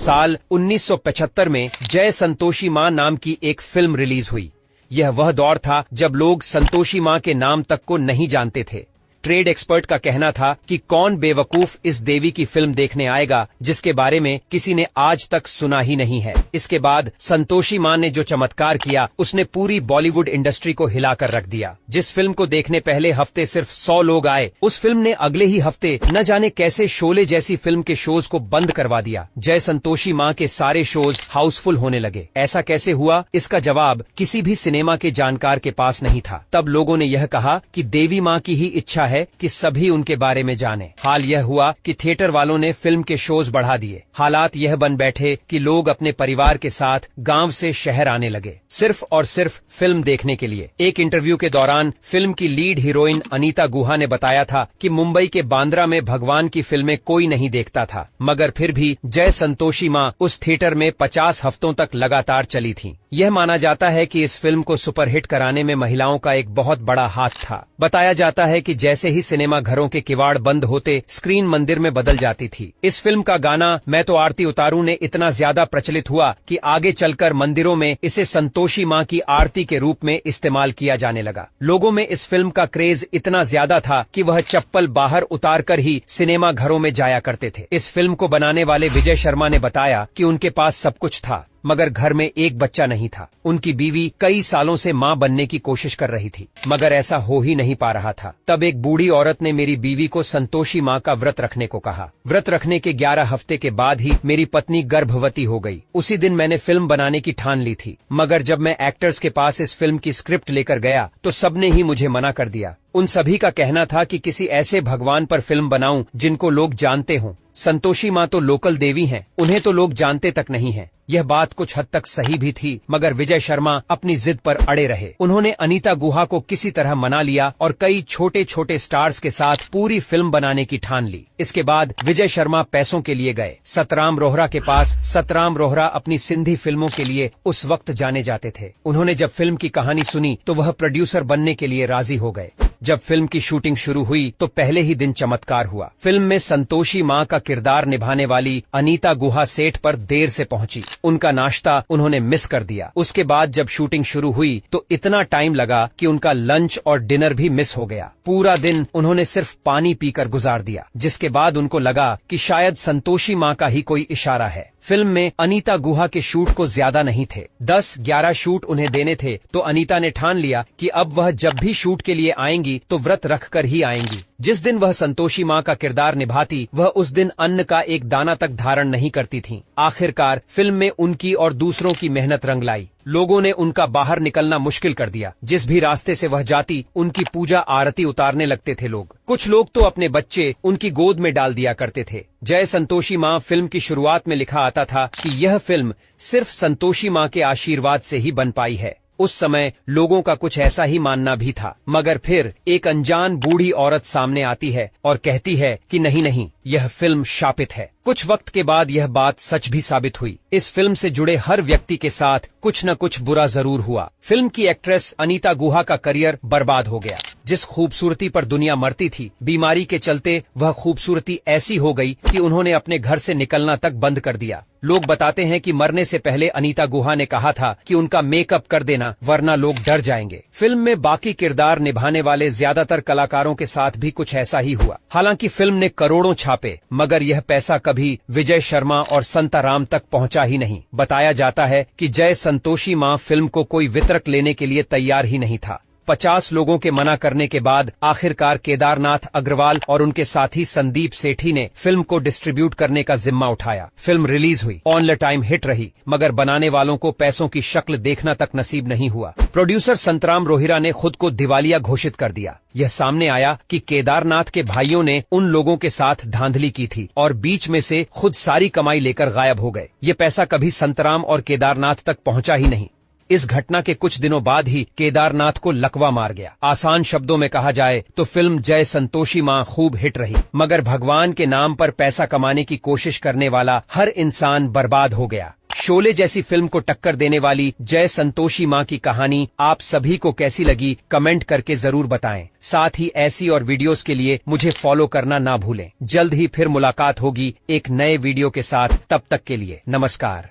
साल 1975 में जय संतोषी मां नाम की एक फिल्म रिलीज हुई। यह वह दौर था जब लोग संतोषी मां के नाम तक को नहीं जानते थे। ट्रेड एक्सपर्ट का कहना था कि कौन बेवकूफ इस देवी की फिल्म देखने आएगा जिसके बारे में किसी ने आज तक सुना ही नहीं है। इसके बाद संतोषी मां ने जो चमत्कार किया उसने पूरी बॉलीवुड इंडस्ट्री को हिलाकर रख दिया। जिस फिल्म को देखने पहले हफ्ते सिर्फ 100 लोग आए, उस फिल्म ने अगले ही हफ्ते न जाने कैसे शोले जैसी फिल्म के शोज को बंद करवा दिया। जय संतोषी मां के सारे शोज हाउसफुल होने लगे। ऐसा कैसे हुआ, इसका जवाब किसी भी सिनेमा के जानकार के पास नहीं था। तब लोगों ने यह कहा कि देवी मां की ही इच्छा है कि सभी उनके बारे में जाने। हाल यह हुआ कि थिएटर वालों ने फिल्म के शोज बढ़ा दिए। हालात यह बन बैठे कि लोग अपने परिवार के साथ गांव से शहर आने लगे, सिर्फ और सिर्फ फिल्म देखने के लिए। एक इंटरव्यू के दौरान फिल्म की लीड हीरोइन अनीता गुहा ने बताया था कि मुंबई के बांद्रा में भगवान की फिल्में कोई नहीं देखता था, मगर फिर भी जय संतोषी मां उस थिएटर में 50 हफ्तों तक लगातार चली थी। यह माना जाता है कि इस फिल्म को सुपरहिट कराने में महिलाओं का एक बहुत बड़ा हाथ था। बताया जाता है कि जैसे ही सिनेमा घरों के किवाड़ बंद होते, स्क्रीन मंदिर में बदल जाती थी। इस फिल्म का गाना मैं तो आरती उतारूं ने इतना ज्यादा प्रचलित हुआ कि आगे चलकर मंदिरों में इसे संतोषी मां की आरती के रूप में इस्तेमाल किया जाने लगा। लोगों में इस फिल्म का क्रेज इतना ज्यादा था कि वह चप्पल बाहर उतार कर ही सिनेमा घरों में जाया करते थे। इस फिल्म को बनाने वाले विजय शर्मा ने बताया कि उनके पास सब कुछ था, मगर घर में एक बच्चा नहीं था। उनकी बीवी कई सालों से मां बनने की कोशिश कर रही थी, मगर ऐसा हो ही नहीं पा रहा था। तब एक बूढ़ी औरत ने मेरी बीवी को संतोषी मां का व्रत रखने को कहा। व्रत रखने के 11 हफ्ते के बाद ही मेरी पत्नी गर्भवती हो गई। उसी दिन मैंने फिल्म बनाने की ठान ली थी, मगर जब मैं एक्टर्स के पास इस फिल्म की स्क्रिप्ट लेकर गया तो सबने ही मुझे मना कर दिया। उन सभी का कहना था कि किसी ऐसे भगवान पर फिल्म बनाऊं जिनको लोग जानते हों। संतोषी मां तो लोकल देवी हैं, उन्हें तो लोग जानते तक नहीं हैं। यह बात कुछ हद तक सही भी थी, मगर विजय शर्मा अपनी जिद पर अड़े रहे। उन्होंने अनीता गुहा को किसी तरह मना लिया और कई छोटे छोटे स्टार्स के साथ पूरी फिल्म बनाने की ठान ली। इसके बाद विजय शर्मा पैसों के लिए गए सतराम रोहरा के पास। सतराम रोहरा अपनी सिंधी फिल्मों के लिए उस वक्त जाने जाते थे। उन्होंने जब फिल्म की कहानी सुनी तो वह प्रोड्यूसर बनने के लिए राजी हो गए। जब फिल्म की शूटिंग शुरू हुई तो पहले ही दिन चमत्कार हुआ। फिल्म में संतोषी मां का किरदार निभाने वाली अनीता गुहा सेट पर देर से पहुंची। उनका नाश्ता उन्होंने मिस कर दिया। उसके बाद जब शूटिंग शुरू हुई तो इतना टाइम लगा कि उनका लंच और डिनर भी मिस हो गया। पूरा दिन उन्होंने सिर्फ पानी पीकर गुजार दिया, जिसके बाद उनको लगा कि शायद संतोषी मां का ही कोई इशारा है। फिल्म में अनीता गुहा के शूट को ज्यादा नहीं थे, 10-11 शूट उन्हें देने थे, तो अनीता ने ठान लिया कि अब वह जब भी शूट के लिए आएंगी तो व्रत रख कर ही आएंगी। जिस दिन वह संतोषी मां का किरदार निभाती, वह उस दिन अन्न का एक दाना तक धारण नहीं करती थीं। आखिरकार फिल्म में उनकी और दूसरों की मेहनत रंग लाई। लोगों ने उनका बाहर निकलना मुश्किल कर दिया। जिस भी रास्ते से वह जाती, उनकी पूजा आरती उतारने लगते थे लोग। कुछ लोग तो अपने बच्चे उनकी गोद में डाल दिया करते थे। जय संतोषी मां फिल्म की शुरुआत में लिखा आता था कि यह फिल्म सिर्फ संतोषी मां के आशीर्वाद से ही बन पाई है। उस समय लोगों का कुछ ऐसा ही मानना भी था, मगर फिर एक अनजान बूढ़ी औरत सामने आती है और कहती है कि नहीं नहीं, यह फिल्म शापित है। कुछ वक्त के बाद यह बात सच भी साबित हुई। इस फिल्म से जुड़े हर व्यक्ति के साथ कुछ न कुछ बुरा जरूर हुआ। फिल्म की एक्ट्रेस अनीता गुहा का करियर बर्बाद हो गया। जिस खूबसूरती पर दुनिया मरती थी, बीमारी के चलते वह खूबसूरती ऐसी हो गई कि उन्होंने अपने घर से निकलना तक बंद कर दिया। लोग बताते हैं कि मरने से पहले अनीता गुहा ने कहा था कि उनका मेकअप कर देना, वरना लोग डर जाएंगे। फिल्म में बाकी किरदार निभाने वाले ज्यादातर कलाकारों के साथ भी कुछ ऐसा ही हुआ। हालांकि फिल्म ने करोड़ों छापे, मगर यह पैसा कभी विजय शर्मा और संताराम तक पहुंचा ही नहीं। बताया जाता है कि जय संतोषी मां फिल्म को कोई वितरक लेने के लिए तैयार ही नहीं था। 50 लोगों के मना करने के बाद आखिरकार केदारनाथ अग्रवाल और उनके साथी संदीप सेठी ने फिल्म को डिस्ट्रीब्यूट करने का जिम्मा उठाया। फिल्म रिलीज हुई, ऑन टाइम हिट रही, मगर बनाने वालों को पैसों की शक्ल देखना तक नसीब नहीं हुआ। प्रोड्यूसर संतराम रोहिरा ने खुद को दिवालिया घोषित कर दिया। यह सामने आया कि केदारनाथ के भाइयों ने उन लोगों के साथ धांधली की थी और बीच में से खुद सारी कमाई लेकर गायब हो गए। ये पैसा कभी संतराम और केदारनाथ तक पहुंचा ही नहीं। इस घटना के कुछ दिनों बाद ही केदारनाथ को लकवा मार गया। आसान शब्दों में कहा जाए तो फिल्म जय संतोषी मां खूब हिट रही, मगर भगवान के नाम पर पैसा कमाने की कोशिश करने वाला हर इंसान बर्बाद हो गया। शोले जैसी फिल्म को टक्कर देने वाली जय संतोषी मां की कहानी आप सभी को कैसी लगी कमेंट करके जरूर बताएं। साथ ही ऐसी और वीडियोस के लिए मुझे फॉलो करना ना भूलें। जल्द ही फिर मुलाकात होगी एक नए वीडियो के साथ, तब तक के लिए नमस्कार।